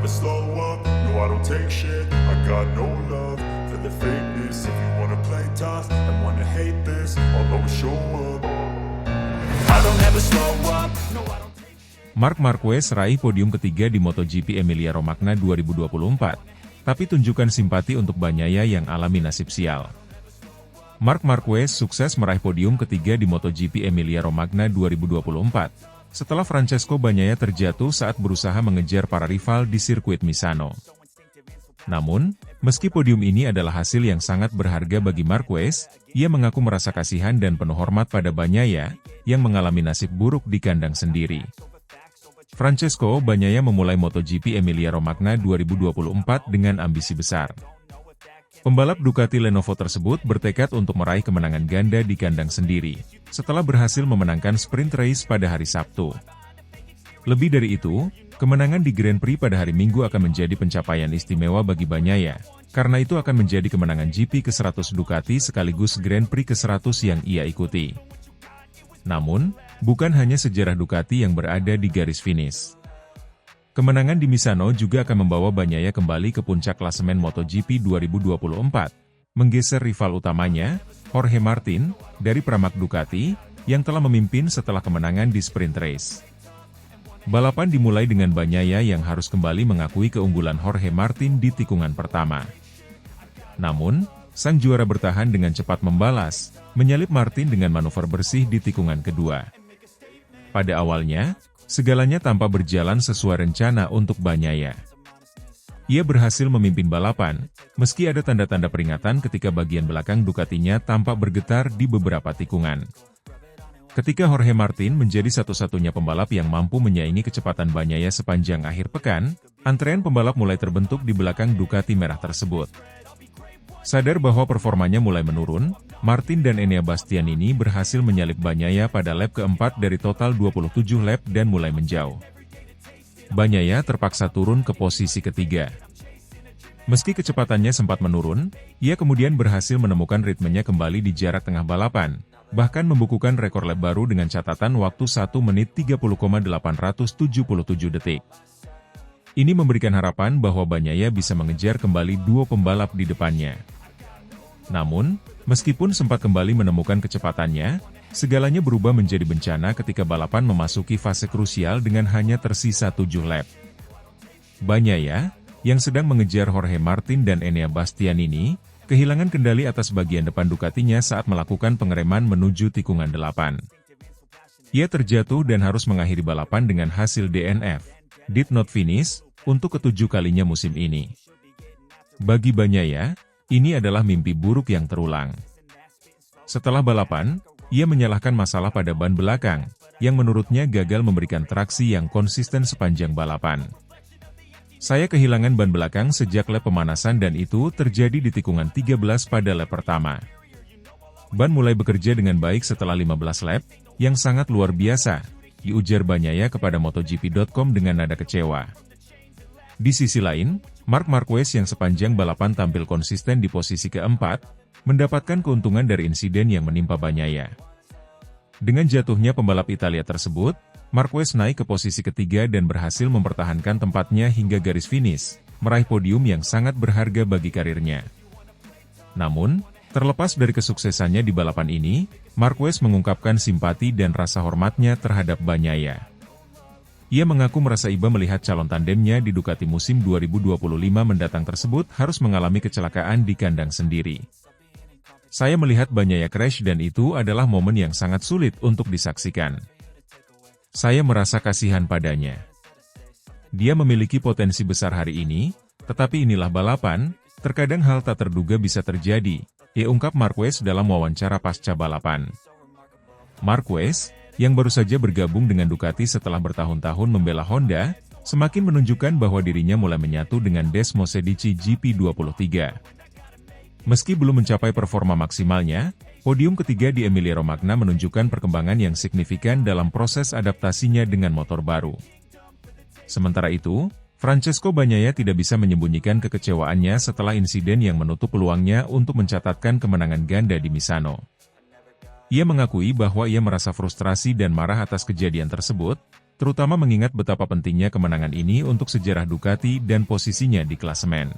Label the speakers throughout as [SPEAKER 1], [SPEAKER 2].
[SPEAKER 1] slow up, no I don't take shit. I got no love for the fakeness. If you wanna play tough and wanna hate this, I'll always show up. I don't ever slow up, no I don't take shit.
[SPEAKER 2] Marc Marquez raih podium ketiga di MotoGP Emilia-Romagna 2024, tapi tunjukkan simpati untuk Bagnaia yang alami nasib sial. Marc Marquez sukses meraih podium ketiga di MotoGP Emilia-Romagna 2024, setelah Francesco Bagnaia terjatuh saat berusaha mengejar para rival di sirkuit Misano. Namun, meski podium ini adalah hasil yang sangat berharga bagi Marquez, ia mengaku merasa kasihan dan penuh hormat pada Bagnaia, yang mengalami nasib buruk di kandang sendiri. Francesco Bagnaia memulai MotoGP Emilia-Romagna 2024 dengan ambisi besar. Pembalap Ducati Lenovo tersebut bertekad untuk meraih kemenangan ganda di kandang sendiri, setelah berhasil memenangkan sprint race pada hari Sabtu. Lebih dari itu, kemenangan di Grand Prix pada hari Minggu akan menjadi pencapaian istimewa bagi Bagnaia, karena itu akan menjadi kemenangan GP ke-100 Ducati sekaligus Grand Prix ke-100 yang ia ikuti. Namun, bukan hanya sejarah Ducati yang berada di garis finish. Kemenangan di Misano juga akan membawa Bagnaia kembali ke puncak klasemen MotoGP 2024, menggeser rival utamanya, Jorge Martin, dari Pramac Ducati, yang telah memimpin setelah kemenangan di sprint race. Balapan dimulai dengan Bagnaia yang harus kembali mengakui keunggulan Jorge Martin di tikungan pertama. Namun, sang juara bertahan dengan cepat membalas, menyalip Martin dengan manuver bersih di tikungan kedua. Pada awalnya, segalanya tampak berjalan sesuai rencana untuk Bagnaia. Ia berhasil memimpin balapan, meski ada tanda-tanda peringatan ketika bagian belakang Ducatinya tampak bergetar di beberapa tikungan. Ketika Jorge Martin menjadi satu-satunya pembalap yang mampu menyaingi kecepatan Bagnaia sepanjang akhir pekan, antrean pembalap mulai terbentuk di belakang Ducati merah tersebut. Sadar bahwa performanya mulai menurun, Martin dan Enea Bastianini berhasil menyalip Bagnaia pada lap keempat dari total 27 lap dan mulai menjauh. Bagnaia terpaksa turun ke posisi ketiga. Meski kecepatannya sempat menurun, ia kemudian berhasil menemukan ritmenya kembali di jarak tengah balapan, bahkan membukukan rekor lap baru dengan catatan waktu 1 menit 30,877 detik. Ini memberikan harapan bahwa Bagnaia bisa mengejar kembali dua pembalap di depannya. Namun, meskipun sempat kembali menemukan kecepatannya, segalanya berubah menjadi bencana ketika balapan memasuki fase krusial dengan hanya tersisa 7 lap. Bagnaia, yang sedang mengejar Jorge Martin dan Enea Bastianini, kehilangan kendali atas bagian depan Ducatinya saat melakukan pengereman menuju tikungan 8. Ia terjatuh dan harus mengakhiri balapan dengan hasil DNF, did not finish, untuk ketujuh kalinya musim ini. Bagi Bagnaia, ini adalah mimpi buruk yang terulang. Setelah balapan, ia menyalahkan masalah pada ban belakang, yang menurutnya gagal memberikan traksi yang konsisten sepanjang balapan. Saya kehilangan ban belakang sejak lap pemanasan dan itu terjadi di tikungan 13 pada lap pertama. Ban mulai bekerja dengan baik setelah 15 lap, yang sangat luar biasa, diujar Bagnaia kepada MotoGP.com dengan nada kecewa. Di sisi lain, Marc Marquez yang sepanjang balapan tampil konsisten di posisi keempat, mendapatkan keuntungan dari insiden yang menimpa Bagnaia. Dengan jatuhnya pembalap Italia tersebut, Marquez naik ke posisi ketiga dan berhasil mempertahankan tempatnya hingga garis finish, meraih podium yang sangat berharga bagi karirnya. Namun, terlepas dari kesuksesannya di balapan ini, Marquez mengungkapkan simpati dan rasa hormatnya terhadap Bagnaia. Ia mengaku merasa iba melihat calon tandemnya di Ducati musim 2025 mendatang tersebut harus mengalami kecelakaan di kandang sendiri. Saya melihat Bagnaia crash dan itu adalah momen yang sangat sulit untuk disaksikan. Saya merasa kasihan padanya. Dia memiliki potensi besar hari ini, tetapi inilah balapan, terkadang hal tak terduga bisa terjadi, ungkap Marquez dalam wawancara pasca balapan. Marquez, yang baru saja bergabung dengan Ducati setelah bertahun-tahun membela Honda, semakin menunjukkan bahwa dirinya mulai menyatu dengan Desmosedici GP23. Meski belum mencapai performa maksimalnya, podium ketiga di Emilia-Romagna menunjukkan perkembangan yang signifikan dalam proses adaptasinya dengan motor baru. Sementara itu, Francesco Bagnaia tidak bisa menyembunyikan kekecewaannya setelah insiden yang menutup peluangnya untuk mencatatkan kemenangan ganda di Misano. Ia mengakui bahwa ia merasa frustrasi dan marah atas kejadian tersebut, terutama mengingat betapa pentingnya kemenangan ini untuk sejarah Ducati dan posisinya di klasemen.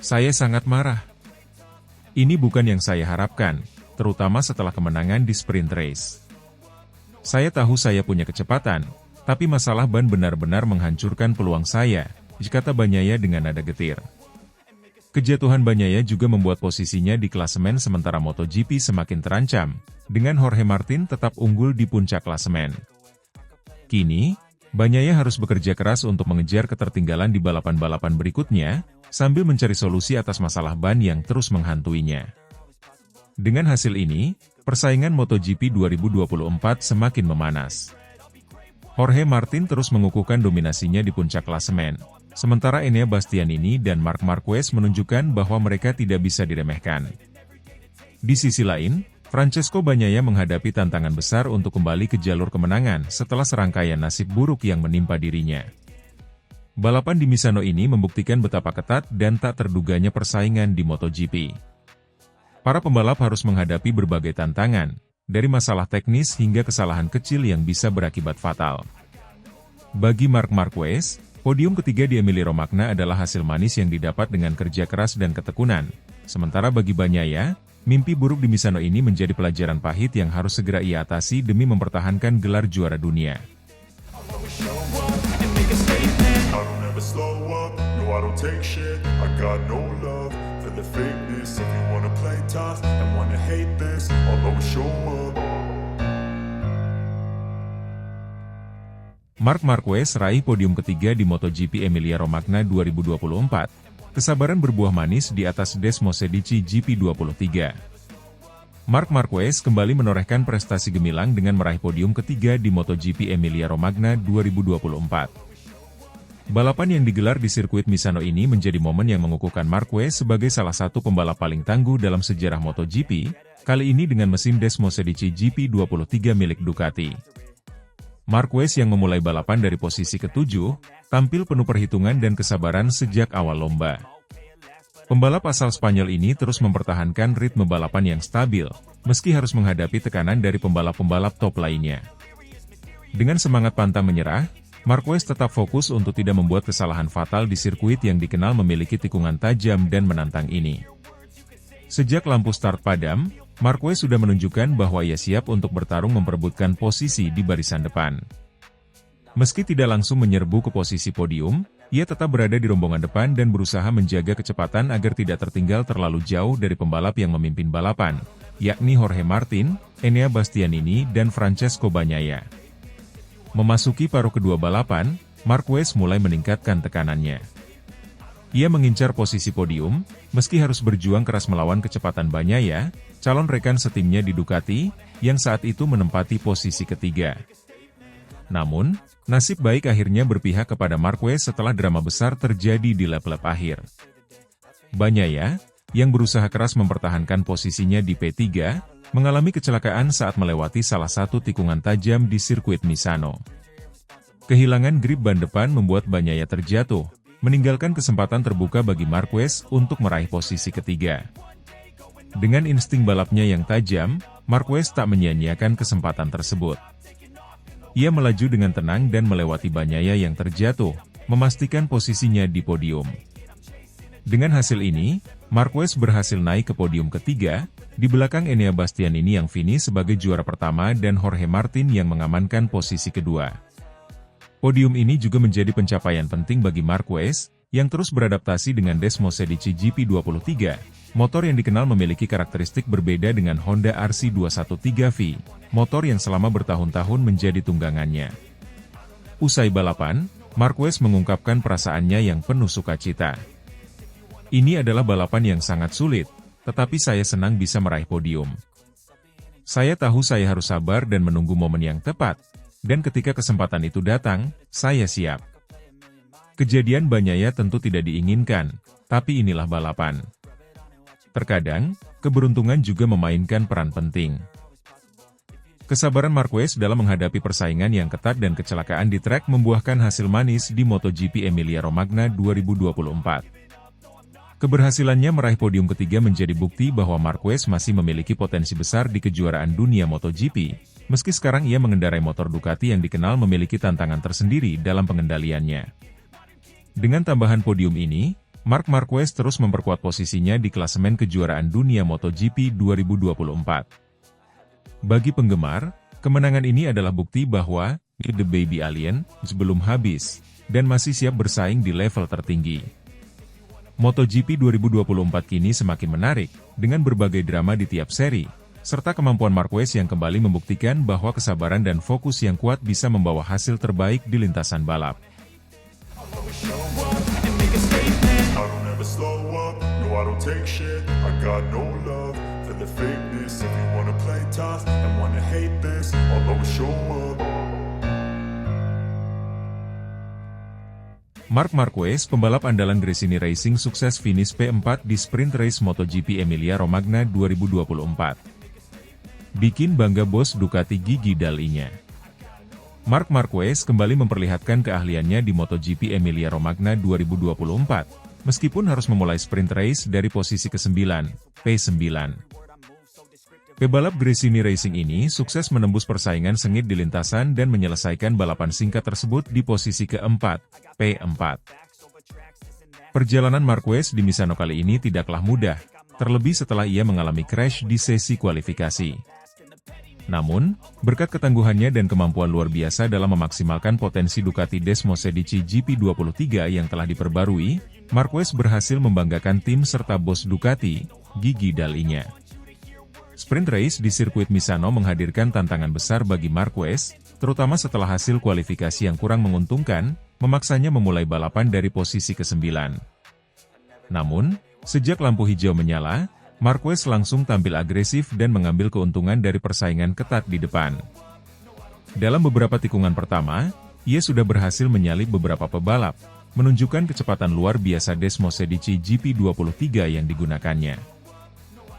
[SPEAKER 2] Saya sangat marah. Ini bukan yang saya harapkan, terutama setelah kemenangan di sprint race. Saya tahu saya punya kecepatan, tapi masalah ban benar-benar menghancurkan peluang saya, kata Bagnaia dengan nada getir. Kejatuhan Bagnaia juga membuat posisinya di klasemen sementara MotoGP semakin terancam, dengan Jorge Martin tetap unggul di puncak klasemen. Kini, Bagnaia harus bekerja keras untuk mengejar ketertinggalan di balapan-balapan berikutnya, sambil mencari solusi atas masalah ban yang terus menghantuinya. Dengan hasil ini, persaingan MotoGP 2024 semakin memanas. Jorge Martin terus mengukuhkan dominasinya di puncak klasemen, sementara Enea Bastianini dan Marc Marquez menunjukkan bahwa mereka tidak bisa diremehkan. Di sisi lain, Francesco Bagnaia menghadapi tantangan besar untuk kembali ke jalur kemenangan setelah serangkaian nasib buruk yang menimpa dirinya. Balapan di Misano ini membuktikan betapa ketat dan tak terduganya persaingan di MotoGP. Para pembalap harus menghadapi berbagai tantangan, dari masalah teknis hingga kesalahan kecil yang bisa berakibat fatal. Bagi Marc Marquez, podium ketiga di Emilia-Romagna adalah hasil manis yang didapat dengan kerja keras dan ketekunan. Sementara bagi Bagnaia, mimpi buruk di Misano ini menjadi pelajaran pahit yang harus segera ia atasi demi mempertahankan gelar juara dunia.
[SPEAKER 1] Slow up, no I don't take shit, I got no love for the fakeness. If you wanna play tough and wanna hate this, I'll always show up.
[SPEAKER 2] Marc Marquez raih podium ketiga di MotoGP Emilia-Romagna 2024, kesabaran berbuah manis di atas Desmosedici GP23. Marc Marquez kembali menorehkan prestasi gemilang dengan meraih podium ketiga di MotoGP Emilia-Romagna 2024. Balapan yang digelar di sirkuit Misano ini menjadi momen yang mengukuhkan Marquez sebagai salah satu pembalap paling tangguh dalam sejarah MotoGP, kali ini dengan mesin Desmosedici GP23 milik Ducati. Marquez yang memulai balapan dari posisi ke-7, tampil penuh perhitungan dan kesabaran sejak awal lomba. Pembalap asal Spanyol ini terus mempertahankan ritme balapan yang stabil, meski harus menghadapi tekanan dari pembalap-pembalap top lainnya. Dengan semangat pantang menyerah, Marquez tetap fokus untuk tidak membuat kesalahan fatal di sirkuit yang dikenal memiliki tikungan tajam dan menantang ini. Sejak lampu start padam, Marquez sudah menunjukkan bahwa ia siap untuk bertarung memperebutkan posisi di barisan depan. Meski tidak langsung menyerbu ke posisi podium, ia tetap berada di rombongan depan dan berusaha menjaga kecepatan agar tidak tertinggal terlalu jauh dari pembalap yang memimpin balapan, yakni Jorge Martin, Enea Bastianini dan Francesco Bagnaia. Memasuki paruh kedua balapan, Marquez mulai meningkatkan tekanannya. Ia mengincar posisi podium, meski harus berjuang keras melawan kecepatan Bagnaia, calon rekan setimnya di Ducati, yang saat itu menempati posisi ketiga. Namun, nasib baik akhirnya berpihak kepada Marquez setelah drama besar terjadi di lap-lap akhir. Bagnaia, yang berusaha keras mempertahankan posisinya di P3, mengalami kecelakaan saat melewati salah satu tikungan tajam di sirkuit Misano. Kehilangan grip ban depan membuat Bagnaia terjatuh, meninggalkan kesempatan terbuka bagi Marquez untuk meraih posisi ketiga. Dengan insting balapnya yang tajam, Marquez tak menyia-nyiakan kesempatan tersebut. Ia melaju dengan tenang dan melewati Bagnaia yang terjatuh, memastikan posisinya di podium. Dengan hasil ini, Marquez berhasil naik ke podium ketiga, di belakang Enea Bastianini yang finish sebagai juara pertama dan Jorge Martin yang mengamankan posisi kedua. Podium ini juga menjadi pencapaian penting bagi Marquez, yang terus beradaptasi dengan Desmosedici GP23, motor yang dikenal memiliki karakteristik berbeda dengan Honda RC213V, motor yang selama bertahun-tahun menjadi tunggangannya. Usai balapan, Marquez mengungkapkan perasaannya yang penuh sukacita. Ini adalah balapan yang sangat sulit, tetapi saya senang bisa meraih podium. Saya tahu saya harus sabar dan menunggu momen yang tepat, dan ketika kesempatan itu datang, saya siap. Kejadian Bagnaia tentu tidak diinginkan, tapi inilah balapan. Terkadang, keberuntungan juga memainkan peran penting. Kesabaran Marquez dalam menghadapi persaingan yang ketat dan kecelakaan di trek membuahkan hasil manis di MotoGP Emilia-Romagna 2024. Keberhasilannya meraih podium ketiga menjadi bukti bahwa Marquez masih memiliki potensi besar di kejuaraan dunia MotoGP, meski sekarang ia mengendarai motor Ducati yang dikenal memiliki tantangan tersendiri dalam pengendaliannya. Dengan tambahan podium ini, Marc Marquez terus memperkuat posisinya di klasemen kejuaraan dunia MotoGP 2024. Bagi penggemar, kemenangan ini adalah bukti bahwa The Baby Alien belum habis dan masih siap bersaing di level tertinggi. MotoGP 2024 kini semakin menarik dengan berbagai drama di tiap seri, serta kemampuan Marquez yang kembali membuktikan bahwa kesabaran dan fokus yang kuat bisa membawa hasil terbaik di lintasan balap.
[SPEAKER 1] I don't ever slow up, no I don't take shit. I got no love for the fakeness. If you wanna play tough and wanna hate this, I'll always show up.
[SPEAKER 2] Marc Marquez, pembalap andalan Gresini Racing sukses finish P4 di sprint race MotoGP Emilia-Romagna 2024. Bikin bangga bos Ducati Gigi Dall'Igna. Marc Marquez kembali memperlihatkan keahliannya di MotoGP Emilia-Romagna 2024, meskipun harus memulai sprint race dari posisi ke-9, P9. Pebalap Gresini Racing ini sukses menembus persaingan sengit di lintasan dan menyelesaikan balapan singkat tersebut di posisi ke-4, P4. Perjalanan Marquez di Misano kali ini tidaklah mudah, terlebih setelah ia mengalami crash di sesi kualifikasi. Namun, berkat ketangguhannya dan kemampuan luar biasa dalam memaksimalkan potensi Ducati Desmosedici GP23 yang telah diperbarui, Marquez berhasil membanggakan tim serta bos Ducati, Gigi Dall'Igna. Sprint race di sirkuit Misano menghadirkan tantangan besar bagi Marquez, terutama setelah hasil kualifikasi yang kurang menguntungkan, memaksanya memulai balapan dari posisi ke-9. Namun, sejak lampu hijau menyala, Marquez langsung tampil agresif dan mengambil keuntungan dari persaingan ketat di depan. Dalam beberapa tikungan pertama, ia sudah berhasil menyalip beberapa pebalap, menunjukkan kecepatan luar biasa Desmosedici GP23 yang digunakannya.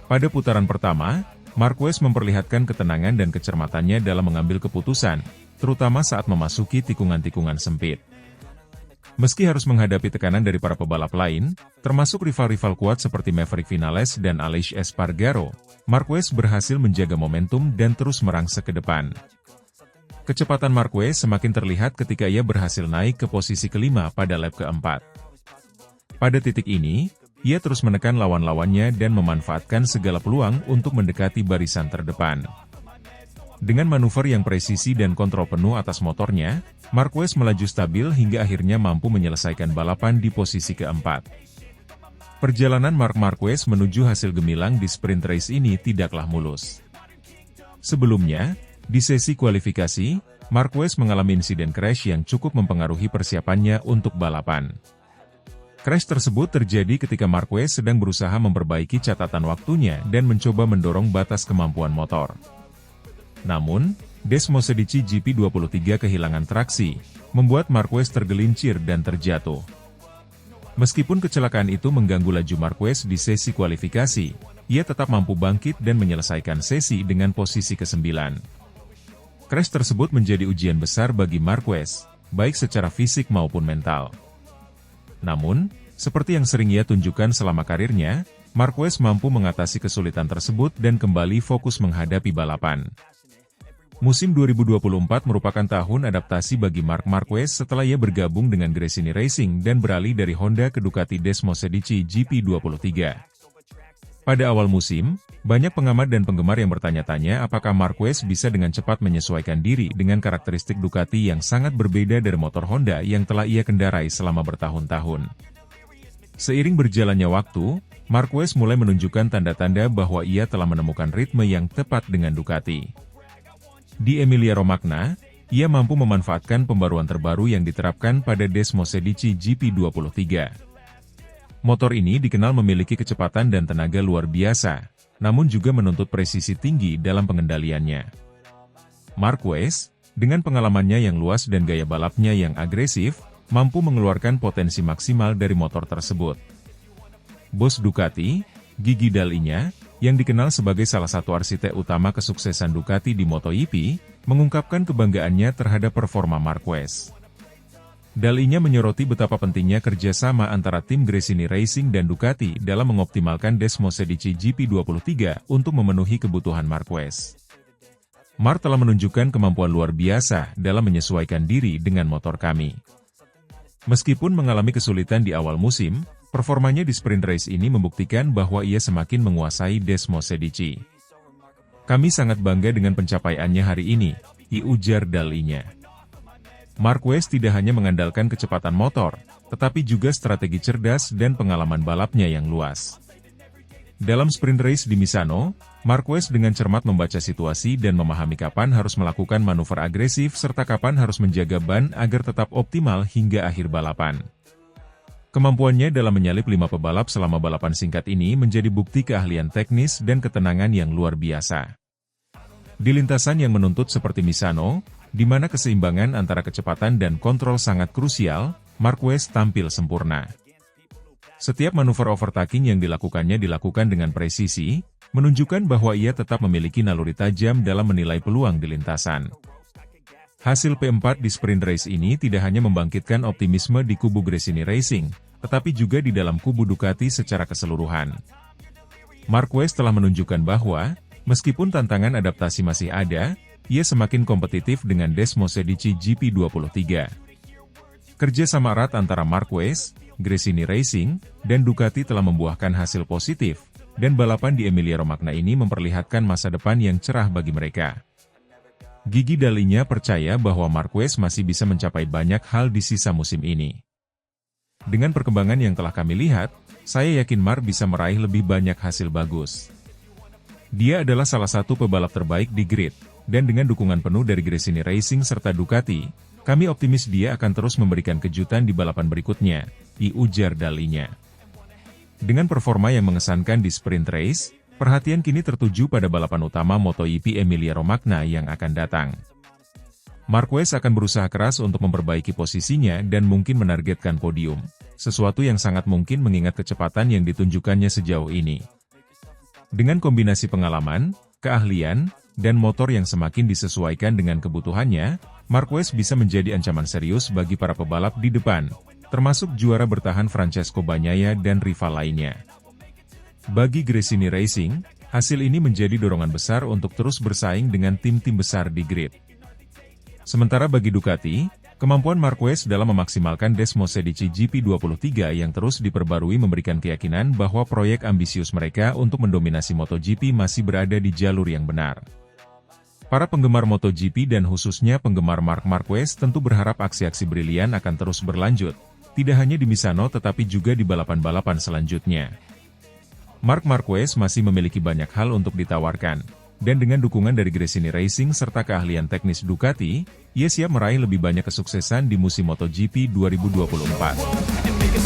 [SPEAKER 2] Pada putaran pertama, Marquez memperlihatkan ketenangan dan kecermatannya dalam mengambil keputusan, terutama saat memasuki tikungan-tikungan sempit. Meski harus menghadapi tekanan dari para pebalap lain, termasuk rival-rival kuat seperti Maverick Vinales dan Aleix Espargaro, Marquez berhasil menjaga momentum dan terus merangsek ke depan. Kecepatan Marquez semakin terlihat ketika ia berhasil naik ke posisi kelima pada lap keempat. Pada titik ini, ia terus menekan lawan-lawannya dan memanfaatkan segala peluang untuk mendekati barisan terdepan. Dengan manuver yang presisi dan kontrol penuh atas motornya, Marquez melaju stabil hingga akhirnya mampu menyelesaikan balapan di posisi keempat. Perjalanan Marc Marquez menuju hasil gemilang di sprint race ini tidaklah mulus. Sebelumnya, di sesi kualifikasi, Marquez mengalami insiden crash yang cukup mempengaruhi persiapannya untuk balapan. Crash tersebut terjadi ketika Marquez sedang berusaha memperbaiki catatan waktunya dan mencoba mendorong batas kemampuan motor. Namun, Desmosedici GP23 kehilangan traksi, membuat Marquez tergelincir dan terjatuh. Meskipun kecelakaan itu mengganggu laju Marquez di sesi kualifikasi, ia tetap mampu bangkit dan menyelesaikan sesi dengan posisi ke-9. Crash tersebut menjadi ujian besar bagi Marquez, baik secara fisik maupun mental. Namun, seperti yang sering ia tunjukkan selama karirnya, Marquez mampu mengatasi kesulitan tersebut dan kembali fokus menghadapi balapan. Musim 2024 merupakan tahun adaptasi bagi Marc Marquez setelah ia bergabung dengan Gresini Racing dan beralih dari Honda ke Ducati Desmosedici GP23. Pada awal musim, banyak pengamat dan penggemar yang bertanya-tanya apakah Marquez bisa dengan cepat menyesuaikan diri dengan karakteristik Ducati yang sangat berbeda dari motor Honda yang telah ia kendarai selama bertahun-tahun. Seiring berjalannya waktu, Marquez mulai menunjukkan tanda-tanda bahwa ia telah menemukan ritme yang tepat dengan Ducati. Di Emilia-Romagna, ia mampu memanfaatkan pembaruan terbaru yang diterapkan pada Desmosedici GP23. Motor ini dikenal memiliki kecepatan dan tenaga luar biasa, namun juga menuntut presisi tinggi dalam pengendaliannya. Marquez, dengan pengalamannya yang luas dan gaya balapnya yang agresif, mampu mengeluarkan potensi maksimal dari motor tersebut. Bos Ducati, Gigi Dall'Igna, yang dikenal sebagai salah satu arsitek utama kesuksesan Ducati di MotoGP, mengungkapkan kebanggaannya terhadap performa Marquez. Dall'Igna menyoroti betapa pentingnya kerjasama antara tim Gresini Racing dan Ducati dalam mengoptimalkan Desmosedici GP23 untuk memenuhi kebutuhan Marquez. Mar telah menunjukkan kemampuan luar biasa dalam menyesuaikan diri dengan motor kami. Meskipun mengalami kesulitan di awal musim, performanya di sprint race ini membuktikan bahwa ia semakin menguasai Desmos Medici. Kami sangat bangga dengan pencapaiannya hari ini, ujar dalinya. Marquez tidak hanya mengandalkan kecepatan motor, tetapi juga strategi cerdas dan pengalaman balapnya yang luas. Dalam sprint race di Misano, Marquez dengan cermat membaca situasi dan memahami kapan harus melakukan manuver agresif serta kapan harus menjaga ban agar tetap optimal hingga akhir balapan. Kemampuannya dalam menyalip 5 pebalap selama balapan singkat ini menjadi bukti keahlian teknis dan ketenangan yang luar biasa. Di lintasan yang menuntut seperti Misano, di mana keseimbangan antara kecepatan dan kontrol sangat krusial, Marquez tampil sempurna. Setiap manuver overtaking yang dilakukannya dilakukan dengan presisi, menunjukkan bahwa ia tetap memiliki naluri tajam dalam menilai peluang di lintasan. Hasil P4 di sprint race ini tidak hanya membangkitkan optimisme di kubu Gresini Racing, tetapi juga di dalam kubu Ducati secara keseluruhan. Marquez telah menunjukkan bahwa, meskipun tantangan adaptasi masih ada, ia semakin kompetitif dengan Desmos Medici GP23. Kerja sama erat antara Marquez, Gresini Racing, dan Ducati telah membuahkan hasil positif, dan balapan di Emilia-Romagna ini memperlihatkan masa depan yang cerah bagi mereka. Gigi dalinya percaya bahwa Marquez masih bisa mencapai banyak hal di sisa musim ini. Dengan perkembangan yang telah kami lihat, saya yakin Mar bisa meraih lebih banyak hasil bagus. Dia adalah salah satu pebalap terbaik di grid, dan dengan dukungan penuh dari Gresini Racing serta Ducati, kami optimis dia akan terus memberikan kejutan di balapan berikutnya, ujar dalinya. Dengan performa yang mengesankan di sprint race, perhatian kini tertuju pada balapan utama MotoGP Emilia-Romagna yang akan datang. Marquez akan berusaha keras untuk memperbaiki posisinya dan mungkin menargetkan podium, sesuatu yang sangat mungkin mengingat kecepatan yang ditunjukkannya sejauh ini. Dengan kombinasi pengalaman, keahlian, dan motor yang semakin disesuaikan dengan kebutuhannya, Marquez bisa menjadi ancaman serius bagi para pebalap di depan, termasuk juara bertahan Francesco Bagnaia dan rival lainnya. Bagi Gresini Racing, hasil ini menjadi dorongan besar untuk terus bersaing dengan tim-tim besar di grid. Sementara bagi Ducati, kemampuan Marquez dalam memaksimalkan Desmos Medici GP23 yang terus diperbarui memberikan keyakinan bahwa proyek ambisius mereka untuk mendominasi MotoGP masih berada di jalur yang benar. Para penggemar MotoGP dan khususnya penggemar Marc Marquez tentu berharap aksi-aksi brilian akan terus berlanjut, tidak hanya di Misano tetapi juga di balapan-balapan selanjutnya. Marc Marquez masih memiliki banyak hal untuk ditawarkan, dan dengan dukungan dari Gresini Racing serta keahlian teknis Ducati, ia siap meraih lebih banyak kesuksesan di musim MotoGP 2024.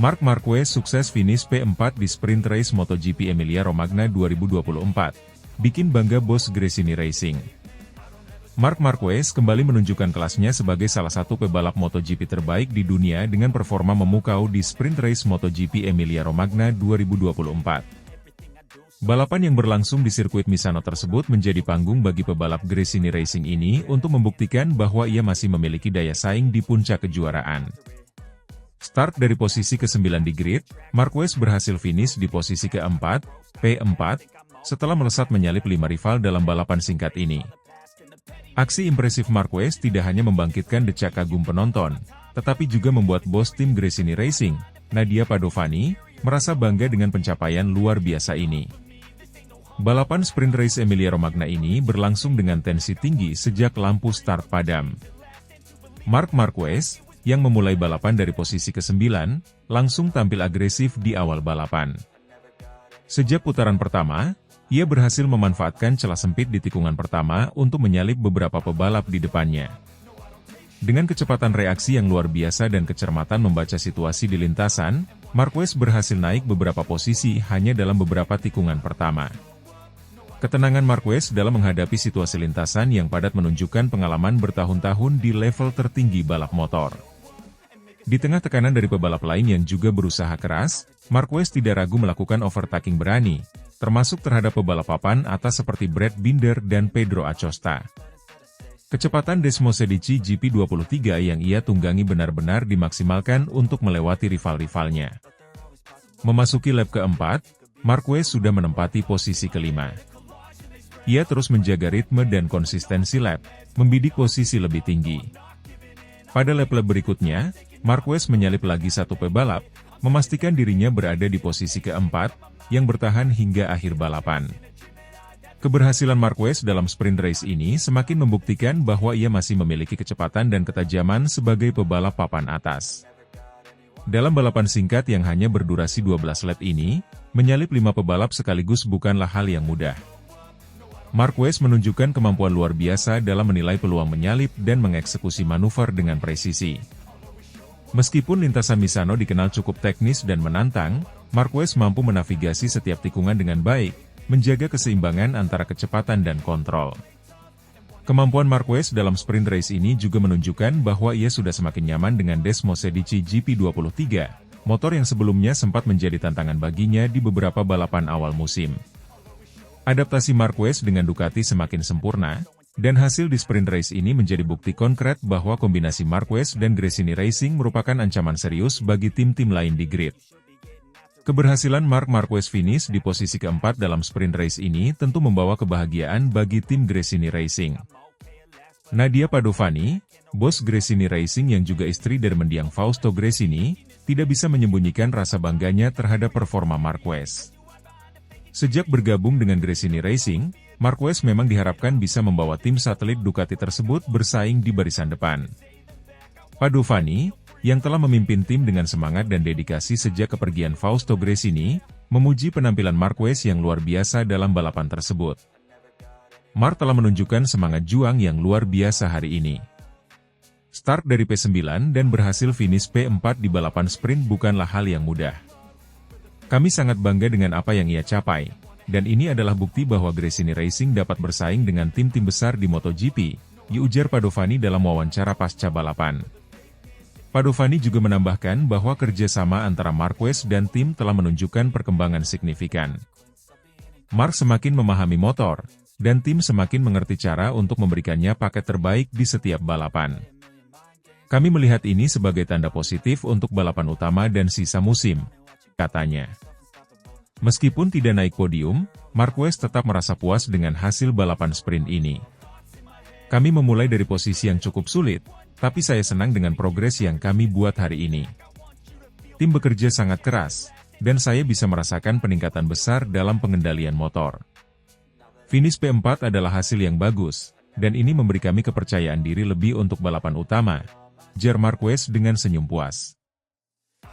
[SPEAKER 2] Marc Marquez sukses finish P4 di sprint race MotoGP Emilia-Romagna 2024, bikin bangga bos Gresini Racing. Marc Marquez kembali menunjukkan kelasnya sebagai salah satu pebalap MotoGP terbaik di dunia dengan performa memukau di sprint race MotoGP Emilia-Romagna 2024. Balapan yang berlangsung di sirkuit Misano tersebut menjadi panggung bagi pebalap Gresini Racing ini untuk membuktikan bahwa ia masih memiliki daya saing di puncak kejuaraan. Start dari posisi ke-9 di grid, Marquez berhasil finish di posisi ke-4, P4, setelah melesat menyalip 5 rival dalam balapan singkat ini. Aksi impresif Marquez tidak hanya membangkitkan decak kagum penonton, tetapi juga membuat bos tim Gresini Racing, Nadia Padovani, merasa bangga dengan pencapaian luar biasa ini. Balapan sprint race Emilia-Romagna ini berlangsung dengan tensi tinggi sejak lampu start padam. Marc Marquez, yang memulai balapan dari posisi ke-9, langsung tampil agresif di awal balapan. Sejak putaran pertama, ia berhasil memanfaatkan celah sempit di tikungan pertama untuk menyalip beberapa pebalap di depannya. Dengan kecepatan reaksi yang luar biasa dan kecermatan membaca situasi di lintasan, Marquez berhasil naik beberapa posisi hanya dalam beberapa tikungan pertama. Ketenangan Marquez dalam menghadapi situasi lintasan yang padat menunjukkan pengalaman bertahun-tahun di level tertinggi balap motor. Di tengah tekanan dari pebalap lain yang juga berusaha keras, Marquez tidak ragu melakukan overtaking berani, termasuk terhadap pebalap papan atas seperti Brad Binder dan Pedro Acosta. Kecepatan Desmos Edici GP23 yang ia tunggangi benar-benar dimaksimalkan untuk melewati rival-rivalnya. Memasuki lap keempat, Marquez sudah menempati posisi kelima. Ia terus menjaga ritme dan konsistensi lap, membidik posisi lebih tinggi. Pada lap-lap berikutnya, Marquez menyalip lagi satu pebalap, memastikan dirinya berada di posisi keempat, yang bertahan hingga akhir balapan. Keberhasilan Marquez dalam sprint race ini semakin membuktikan bahwa ia masih memiliki kecepatan dan ketajaman sebagai pebalap papan atas. Dalam balapan singkat yang hanya berdurasi 12 lap ini, menyalip 5 pebalap sekaligus bukanlah hal yang mudah. Marquez menunjukkan kemampuan luar biasa dalam menilai peluang menyalip dan mengeksekusi manuver dengan presisi. Meskipun lintasan Misano dikenal cukup teknis dan menantang, Marquez mampu menavigasi setiap tikungan dengan baik, menjaga keseimbangan antara kecepatan dan kontrol. Kemampuan Marquez dalam sprint race ini juga menunjukkan bahwa ia sudah semakin nyaman dengan Desmos Edici GP23, motor yang sebelumnya sempat menjadi tantangan baginya di beberapa balapan awal musim. Adaptasi Marquez dengan Ducati semakin sempurna, dan hasil di sprint race ini menjadi bukti konkret bahwa kombinasi Marquez dan Gresini Racing merupakan ancaman serius bagi tim-tim lain di grid. Keberhasilan Marc Marquez finish di posisi keempat dalam sprint race ini tentu membawa kebahagiaan bagi tim Gresini Racing. Nadia Padovani, bos Gresini Racing yang juga istri dari mendiang Fausto Gresini, tidak bisa menyembunyikan rasa bangganya terhadap performa Marquez. Sejak bergabung dengan Gresini Racing, Marquez memang diharapkan bisa membawa tim satelit Ducati tersebut bersaing di barisan depan. Padovani, yang telah memimpin tim dengan semangat dan dedikasi sejak kepergian Fausto Gresini, memuji penampilan Marquez yang luar biasa dalam balapan tersebut. Marc telah menunjukkan semangat juang yang luar biasa hari ini. Start dari P9 dan berhasil finish P4 di balapan sprint bukanlah hal yang mudah. Kami sangat bangga dengan apa yang ia capai, dan ini adalah bukti bahwa Gresini Racing dapat bersaing dengan tim-tim besar di MotoGP, ujar Padovani dalam wawancara pasca balapan. Padovani juga menambahkan bahwa kerjasama antara Marquez dan tim telah menunjukkan perkembangan signifikan. Marc semakin memahami motor, dan tim semakin mengerti cara untuk memberikannya paket terbaik di setiap balapan. Kami melihat ini sebagai tanda positif untuk balapan utama dan sisa musim, katanya. Meskipun tidak naik podium, Marquez tetap merasa puas dengan hasil balapan sprint ini. Kami memulai dari posisi yang cukup sulit, tapi saya senang dengan progres yang kami buat hari ini. Tim bekerja sangat keras, dan saya bisa merasakan peningkatan besar dalam pengendalian motor. Finish P4 adalah hasil yang bagus, dan ini memberi kami kepercayaan diri lebih untuk balapan utama, jar Marquez dengan senyum puas.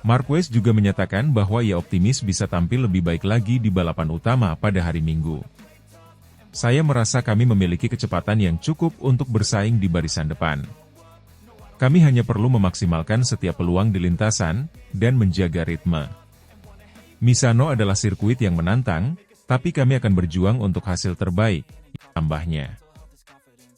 [SPEAKER 2] Marquez juga menyatakan bahwa ia optimis bisa tampil lebih baik lagi di balapan utama pada hari Minggu. Saya merasa kami memiliki kecepatan yang cukup untuk bersaing di barisan depan. Kami hanya perlu memaksimalkan setiap peluang di lintasan, dan menjaga ritme. Misano adalah sirkuit yang menantang, tapi kami akan berjuang untuk hasil terbaik, tambahnya.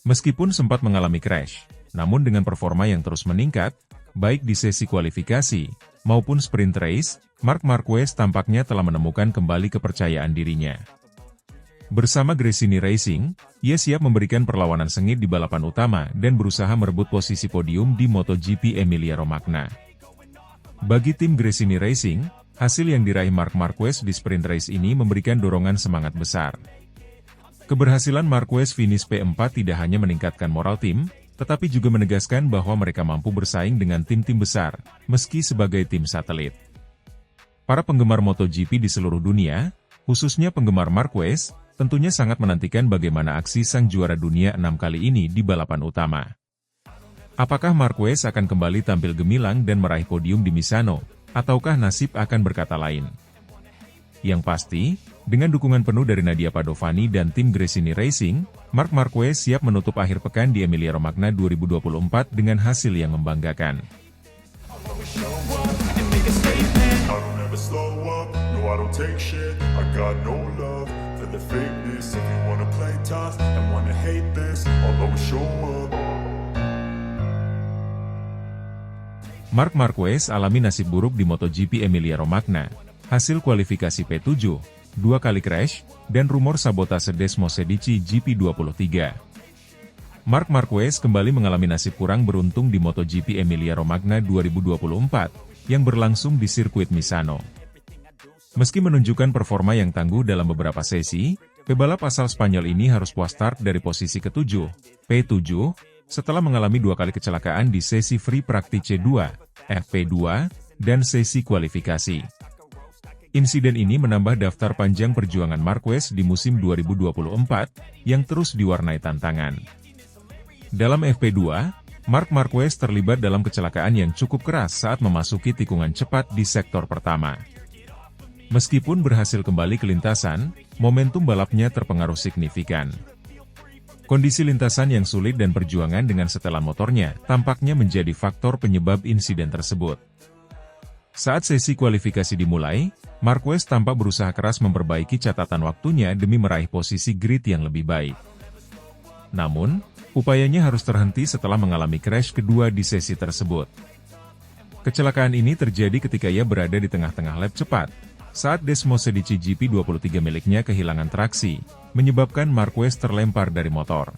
[SPEAKER 2] Meskipun sempat mengalami crash, namun dengan performa yang terus meningkat, baik di sesi kualifikasi, maupun sprint race, Marc Marquez tampaknya telah menemukan kembali kepercayaan dirinya. Bersama Gresini Racing, ia siap memberikan perlawanan sengit di balapan utama dan berusaha merebut posisi podium di MotoGP Emilia-Romagna. Bagi tim Gresini Racing, hasil yang diraih Marc Marquez di sprint race ini memberikan dorongan semangat besar. Keberhasilan Marquez finish P4 tidak hanya meningkatkan moral tim, tetapi juga menegaskan bahwa mereka mampu bersaing dengan tim-tim besar, meski sebagai tim satelit. Para penggemar MotoGP di seluruh dunia, khususnya penggemar Marquez, tentunya sangat menantikan bagaimana aksi sang juara dunia 6 kali ini di balapan utama. Apakah Marquez akan kembali tampil gemilang dan meraih podium di Misano, ataukah nasib akan berkata lain? Yang pasti, dengan dukungan penuh dari Nadia Padovani dan tim Gresini Racing, Marc Marquez siap menutup akhir pekan di Emilia-Romagna 2024 dengan hasil yang membanggakan. Marc Marquez alami nasib buruk di MotoGP Emilia-Romagna, hasil kualifikasi P7, 2 kali crash, dan rumor sabotase Desmos Edici GP23. Marc Marquez kembali mengalami nasib kurang beruntung di MotoGP Emilia-Romagna 2024, yang berlangsung di sirkuit Misano. Meski menunjukkan performa yang tangguh dalam beberapa sesi, pebalap asal Spanyol ini harus puas start dari posisi ke-7, P7, setelah mengalami 2 kali kecelakaan di sesi Free Practice 2, FP2, dan sesi kualifikasi. Insiden ini menambah daftar panjang perjuangan Marquez di musim 2024, yang terus diwarnai tantangan. Dalam FP2, Marc Marquez terlibat dalam kecelakaan yang cukup keras saat memasuki tikungan cepat di sektor pertama. Meskipun berhasil kembali ke lintasan, momentum balapnya terpengaruh signifikan. Kondisi lintasan yang sulit dan perjuangan dengan setelan motornya tampaknya menjadi faktor penyebab insiden tersebut. Saat sesi kualifikasi dimulai, Marquez tampak berusaha keras memperbaiki catatan waktunya demi meraih posisi grid yang lebih baik. Namun, upayanya harus terhenti setelah mengalami crash kedua di sesi tersebut. Kecelakaan ini terjadi ketika ia berada di tengah-tengah lap cepat, saat Desmosedici GP23 miliknya kehilangan traksi, menyebabkan Marquez terlempar dari motor.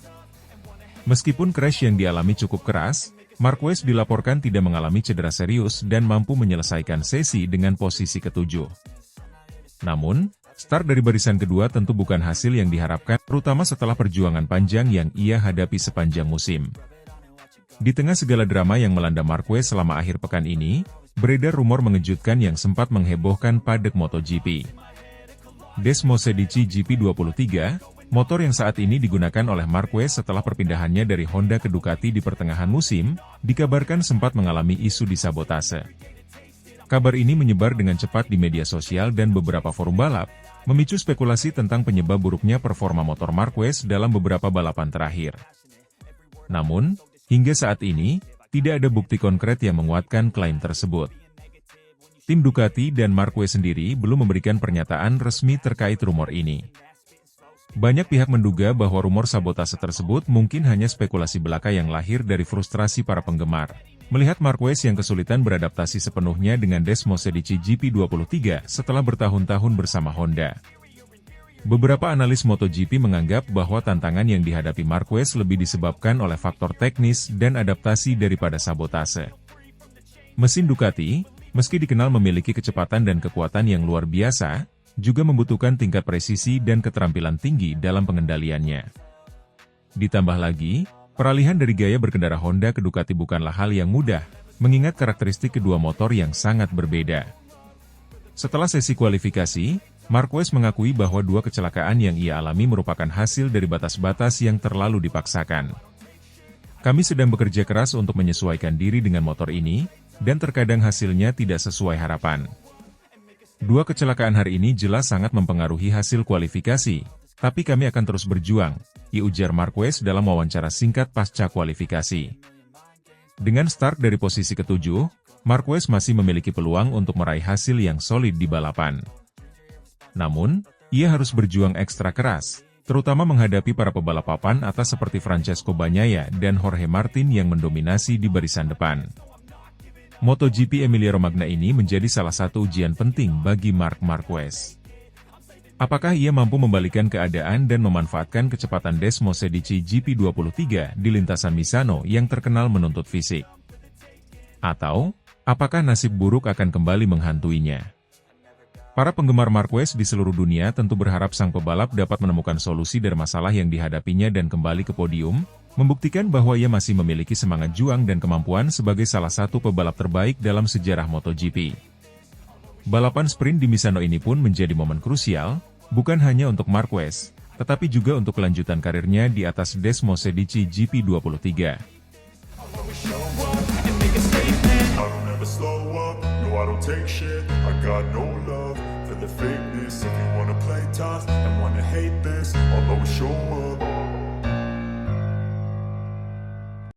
[SPEAKER 2] Meskipun crash yang dialami cukup keras, Marquez dilaporkan tidak mengalami cedera serius dan mampu menyelesaikan sesi dengan posisi ke-7. Namun, start dari barisan kedua tentu bukan hasil yang diharapkan, terutama setelah perjuangan panjang yang ia hadapi sepanjang musim. Di tengah segala drama yang melanda Marquez selama akhir pekan ini, beredar rumor mengejutkan yang sempat menghebohkan padek MotoGP. Desmosedici GP23, motor yang saat ini digunakan oleh Marquez setelah perpindahannya dari Honda ke Ducati di pertengahan musim, dikabarkan sempat mengalami isu disabotase. Kabar ini menyebar dengan cepat di media sosial dan beberapa forum balap, memicu spekulasi tentang penyebab buruknya performa motor Marquez dalam beberapa balapan terakhir. Namun, hingga saat ini, tidak ada bukti konkret yang menguatkan klaim tersebut. Tim Ducati dan Marquez sendiri belum memberikan pernyataan resmi terkait rumor ini. Banyak pihak menduga bahwa rumor sabotase tersebut mungkin hanya spekulasi belaka yang lahir dari frustrasi para penggemar, melihat Marquez yang kesulitan beradaptasi sepenuhnya dengan Desmosedici GP23 setelah bertahun-tahun bersama Honda. Beberapa analis MotoGP menganggap bahwa tantangan yang dihadapi Marquez lebih disebabkan oleh faktor teknis dan adaptasi daripada sabotase. Mesin Ducati, meski dikenal memiliki kecepatan dan kekuatan yang luar biasa, juga membutuhkan tingkat presisi dan keterampilan tinggi dalam pengendaliannya. Ditambah lagi, peralihan dari gaya berkendara Honda ke Ducati bukanlah hal yang mudah, mengingat karakteristik kedua motor yang sangat berbeda. Setelah sesi kualifikasi, Marquez mengakui bahwa 2 kecelakaan yang ia alami merupakan hasil dari batas-batas yang terlalu dipaksakan. Kami sedang bekerja keras untuk menyesuaikan diri dengan motor ini, dan terkadang hasilnya tidak sesuai harapan. 2 kecelakaan hari ini jelas sangat mempengaruhi hasil kualifikasi, tapi kami akan terus berjuang, ujar Marquez dalam wawancara singkat pasca kualifikasi. Dengan start dari posisi ke-7, Marquez masih memiliki peluang untuk meraih hasil yang solid di balapan. Namun, ia harus berjuang ekstra keras, terutama menghadapi para pebalap papan atas seperti Francesco Bagnaia dan Jorge Martin yang mendominasi di barisan depan. MotoGP Emilia-Romagna ini menjadi salah satu ujian penting bagi Marc Marquez. Apakah ia mampu membalikan keadaan dan memanfaatkan kecepatan Desmosedici GP23 di lintasan Misano yang terkenal menuntut fisik? Atau, apakah nasib buruk akan kembali menghantuinya? Para penggemar Marquez di seluruh dunia tentu berharap sang pebalap dapat menemukan solusi dari masalah yang dihadapinya dan kembali ke podium, membuktikan bahwa ia masih memiliki semangat juang dan kemampuan sebagai salah satu pebalap terbaik dalam sejarah MotoGP. Balapan sprint di Misano ini pun menjadi momen krusial, bukan hanya untuk Marquez, tetapi juga untuk kelanjutan karirnya di atas Desmosedici GP23.
[SPEAKER 1] If you wanna play tough and wanna hate this, I'll always show